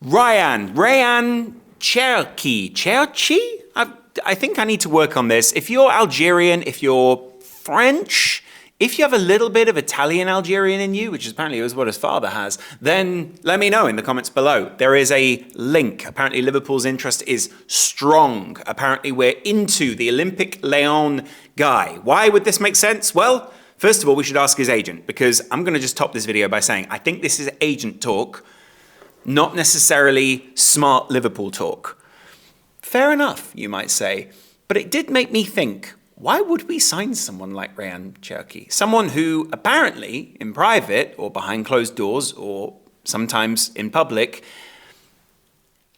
Rayan Cherki. I think I need to work on this. If you're Algerian, if you're French, if you have a little bit of Italian-Algerian in you, which apparently is what his father has, then let me know in the comments below. There is a link. Apparently Liverpool's interest is strong. Apparently we're into the Olympique Lyon guy. Why would this make sense? Well, first of all, we should ask his agent, because I'm going to just top this video by saying I think this is agent talk, not necessarily smart Liverpool talk. Fair enough, you might say. But it did make me think, why would we sign someone like Rayan Cherki? Someone who apparently, in private or behind closed doors or sometimes in public,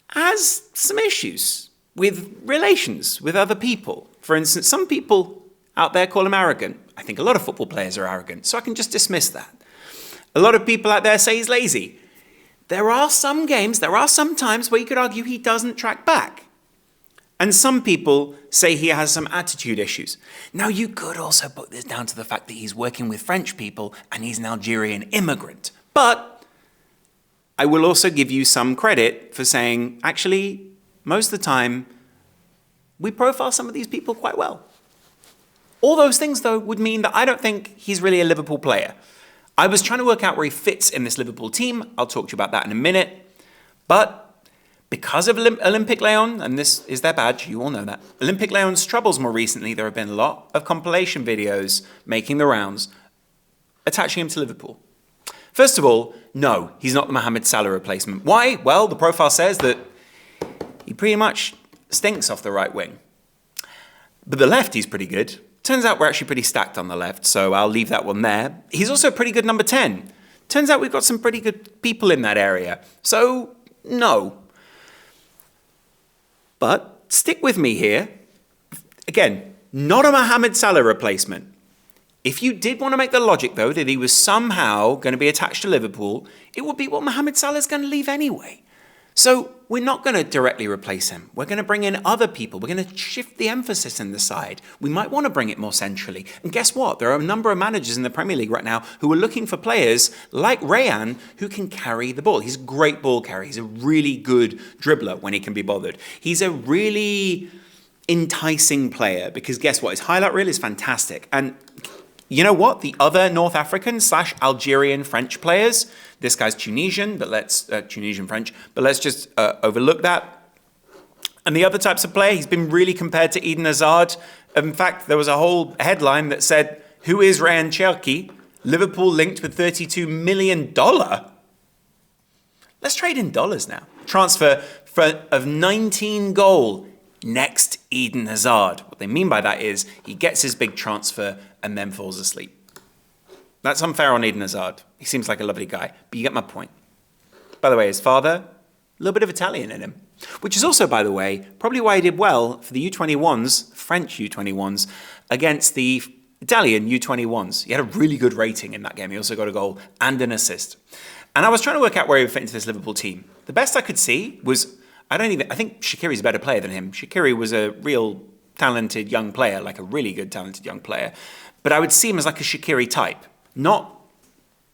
has some issues with relations with other people. For instance, some people out there call him arrogant. I think a lot of football players are arrogant, so I can just dismiss that. A lot of people out there say he's lazy. There are some games, there are some times where you could argue he doesn't track back. And some people say he has some attitude issues. Now, you could also put this down to the fact that he's working with French people and he's an Algerian immigrant. But I will also give you some credit for saying, actually, most of the time, we profile some of these people quite well. All those things, though, would mean that I don't think he's really a Liverpool player. I was trying to work out where he fits in this Liverpool team. I'll talk to you about that in a minute. But because of Olympique Lyon, and this is their badge, you all know that, Olympique Lyon's troubles more recently, there have been a lot of compilation videos making the rounds, attaching him to Liverpool. First of all, no, he's not the Mohamed Salah replacement. Why? Well, the profile says that he pretty much stinks off the right wing. But the left, he's pretty good. Turns out we're actually pretty stacked on the left, so I'll leave that one there. He's also a pretty good number 10. Turns out we've got some pretty good people in that area. So, no. But stick with me here. Again, not a Mohamed Salah replacement. If you did want to make the logic, though, that he was somehow going to be attached to Liverpool, it would be what Mohamed Salah's going to leave anyway. So we're not going to directly replace him. We're going to bring in other people. We're going to shift the emphasis in the side. We might want to bring it more centrally. And guess what? There are a number of managers in the Premier League right now who are looking for players like Rayan who can carry the ball. He's a great ball carrier. He's a really good dribbler when he can be bothered. He's a really enticing player because guess what? His highlight reel is fantastic. And you know what? The other North African / Algerian French players, this guy's Tunisian, but let's Tunisian French, but let's just overlook that. And the other types of player, he's been really compared to Eden Hazard. In fact, there was a whole headline that said, "Who is Rayan Cherki? Liverpool linked with $32 million." Let's trade in dollars now. Transfer of 19 goal next Eden Hazard. What they mean by that is he gets his big transfer and then falls asleep. That's unfair on Eden Hazard. He seems like a lovely guy, but you get my point. By the way, his father, a little bit of Italian in him, which is also, by the way, probably why he did well for the U21s, French U21s, against the Italian U21s. He had a really good rating in that game. He also got a goal and an assist. And I was trying to work out where he would fit into this Liverpool team. The best I could see was, I think Shaqiri's a better player than him. Shaqiri was a real talented young player, like a really good talented young player. But I would see him as like a Shaqiri type. Not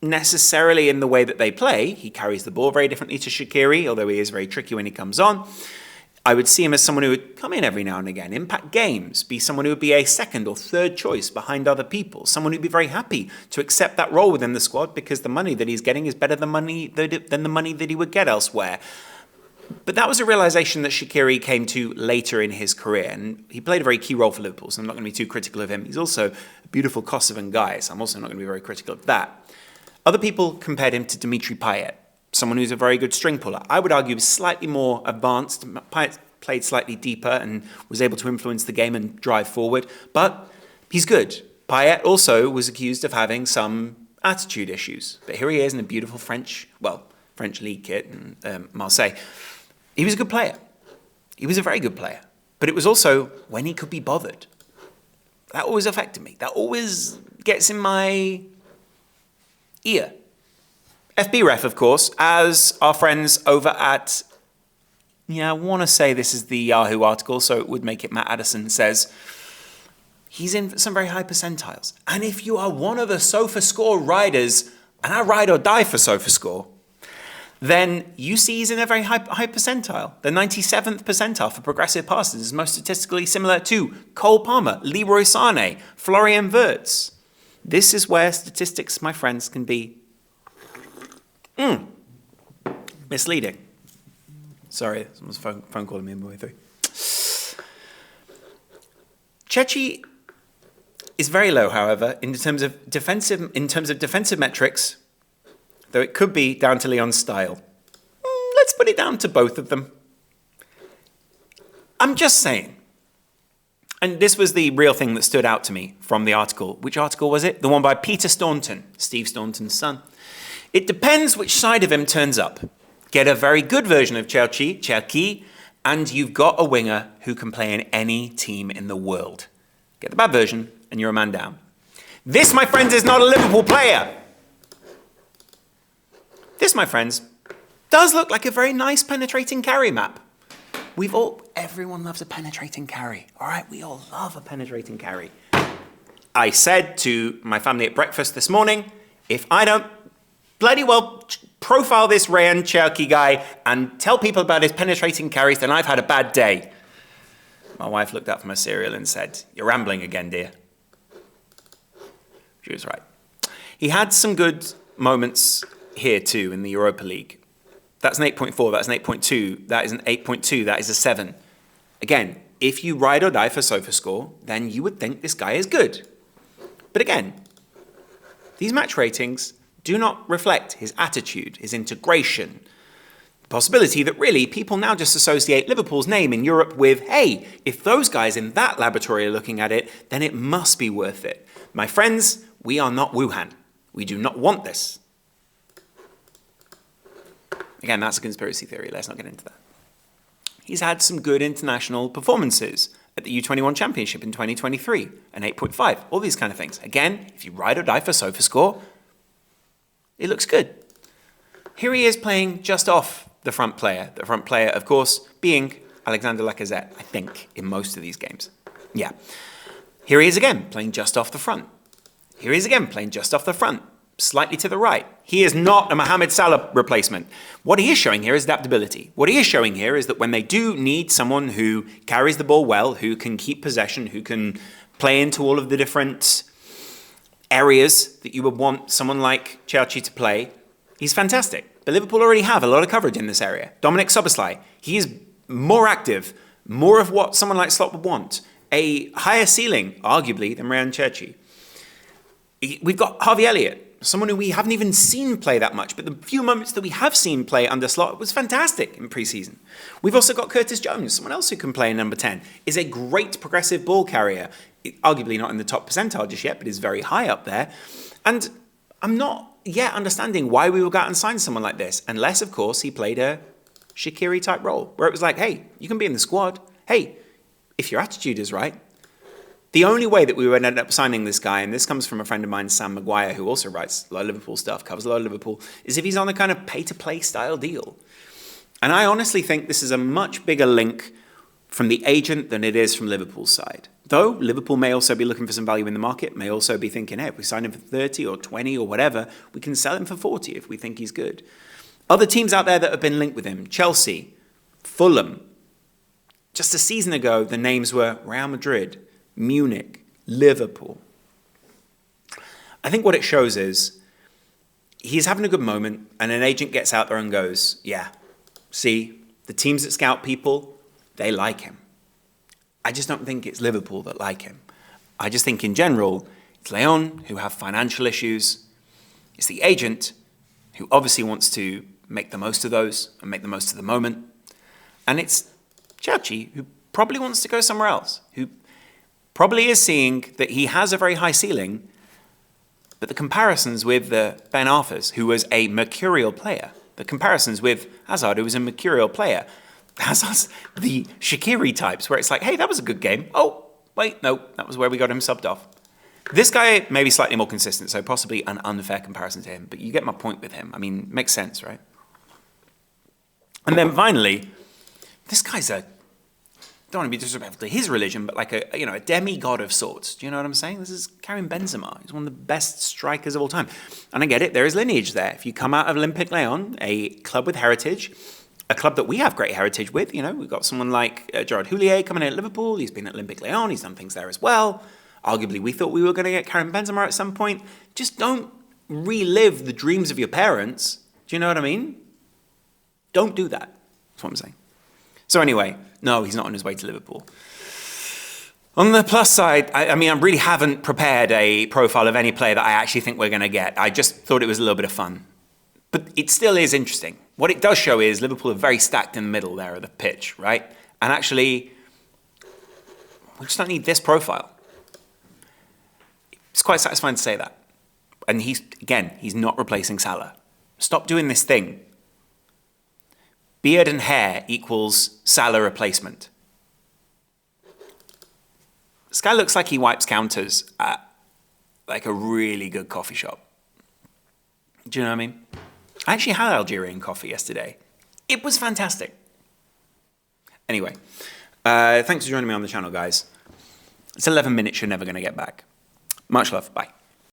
necessarily in the way that they play. He carries the ball very differently to Shaqiri, although he is very tricky when he comes on. I would see him as someone who would come in every now and again, impact games, be someone who would be a second or third choice behind other people, someone who'd be very happy to accept that role within the squad because the money that he's getting is better than the money that he would get elsewhere. But that was a realization that Shaqiri came to later in his career, and he played a very key role for Liverpool, so I'm not going to be too critical of him. He's also a beautiful Kosovan guy, so I'm also not going to be very critical of that. Other people compared him to Dimitri Payet, someone who's a very good string puller. I would argue he was slightly more advanced. Payet played slightly deeper and was able to influence the game and drive forward, but he's good. Payet also was accused of having some attitude issues, but here he is in a beautiful French league kit in Marseille. He was a good player. He was a very good player. But it was also when he could be bothered. That always affected me. That always gets in my ear. FB Ref, of course, as our friends over at, I want to say this is the Yahoo article, so it would make it Matt Addison, says, he's in some very high percentiles. And if you are one of the SofaScore riders, and I ride or die for SofaScore, then you see he's in a very high percentile. The 97th percentile for progressive passes is most statistically similar to Cole Palmer, Leroy Sané, Florian Wirtz. This is where statistics, my friends, can be misleading. Sorry, someone's phone calling me on the way through. Cherki is very low, however, in terms of defensive metrics, though it could be down to Leon's style. Let's put it down to both of them. I'm just saying. And this was the real thing that stood out to me from the article. Which article was it? The one by Peter Staunton, Steve Staunton's son. It depends which side of him turns up. Get a very good version of Cherki, and you've got a winger who can play in any team in the world. Get the bad version, and you're a man down. This, my friends, is not a Liverpool player. This, my friends, does look like a very nice penetrating carry map. Everyone loves a penetrating carry, all right? We all love a penetrating carry. I said to my family at breakfast this morning, if I don't bloody well profile this Rayan Cherki guy and tell people about his penetrating carries, then I've had a bad day. My wife looked up from her cereal and said, "You're rambling again, dear." She was right. He had some good moments here too in the Europa League. That's an 8.4, that's an 8.2, that is an 8.2, that is a 7. Again, if you ride or die for SofaScore, then you would think this guy is good. But again, these match ratings do not reflect his attitude, his integration. The possibility that really people now just associate Liverpool's name in Europe with, hey, if those guys in that laboratory are looking at it, then it must be worth it. My friends, we are not Wuhan. We do not want this. Again, that's a conspiracy theory. Let's not get into that. He's had some good international performances at the U21 Championship in 2023, an 8.5, all these kind of things. Again, if you ride or die for SofaScore, it looks good. Here he is playing just off the front player. The front player, of course, being Alexander Lacazette, I think, in most of these games. Yeah. Here he is again, playing just off the front. Here he is again, playing just off the front. Slightly to the right. He is not a Mohamed Salah replacement. What he is showing here is adaptability. What he is showing here is that when they do need someone who carries the ball well, who can keep possession, who can play into all of the different areas that you would want someone like Cherki to play, he's fantastic. But Liverpool already have a lot of coverage in this area. Dominic Szoboszlai, he is more active, more of what someone like Slot would want. A higher ceiling, arguably, than Rayan Cherki. We've got Harvey Elliott, someone who we haven't even seen play that much, but the few moments that we have seen play under Slot was fantastic in pre-season. We've also got Curtis Jones, someone else who can play in number 10, is a great progressive ball carrier, arguably not in the top percentile just yet, but is very high up there. And I'm not yet understanding why we would go out and sign someone like this, unless, of course, he played a Shaqiri-type role, where it was like, hey, you can be in the squad. Hey, if your attitude is right. The only way that we would end up signing this guy, and this comes from a friend of mine, Sam Maguire, who also writes a lot of Liverpool stuff, covers a lot of Liverpool, is if he's on a kind of pay-to-play style deal. And I honestly think this is a much bigger link from the agent than it is from Liverpool's side. Though Liverpool may also be looking for some value in the market, may also be thinking, hey, if we sign him for 30 or 20 or whatever, we can sell him for 40 if we think he's good. Other teams out there that have been linked with him, Chelsea, Fulham. Just a season ago, the names were Real Madrid, Munich, Liverpool. I think what it shows is he's having a good moment and an agent gets out there and goes, yeah, see, the teams that scout people, they like him. I just don't think it's Liverpool that like him. I just think in general, it's Leon who have financial issues. It's the agent who obviously wants to make the most of those and make the most of the moment. And it's Cherki who probably wants to go somewhere else, who probably is seeing that he has a very high ceiling, but the comparisons with Ben Arthurs, who was a mercurial player, the comparisons with Hazard, who was a mercurial player, Hazard's the Shaqiri types, where it's like, hey, that was a good game. Oh, wait, no, that was where we got him subbed off. This guy may be slightly more consistent, so possibly an unfair comparison to him, but you get my point with him. I mean, makes sense, right? And then finally, this guy's don't want to be disrespectful to his religion, but like a demigod of sorts. Do you know what I'm saying? This is Karim Benzema. He's one of the best strikers of all time. And I get it, there is lineage there. If you come out of Olympique Lyon, a club with heritage, a club that we have great heritage with, we've got someone like Gerard Houllier coming in at Liverpool. He's been at Olympique Lyon. He's done things there as well. Arguably, we thought we were going to get Karim Benzema at some point. Just don't relive the dreams of your parents. Do you know what I mean? Don't do that. That's what I'm saying. So anyway, no, he's not on his way to Liverpool. On the plus side, I really haven't prepared a profile of any player that I actually think we're going to get. I just thought it was a little bit of fun. But it still is interesting. What it does show is Liverpool are very stacked in the middle there of the pitch, right? And actually, we just don't need this profile. It's quite satisfying to say that. And he's not replacing Salah. Stop doing this thing. Beard and hair equals Salah replacement. This guy looks like he wipes counters at like a really good coffee shop. Do you know what I mean? I actually had Algerian coffee yesterday. It was fantastic. Anyway, thanks for joining me on the channel, guys. It's 11 minutes you're never going to get back. Much love. Bye.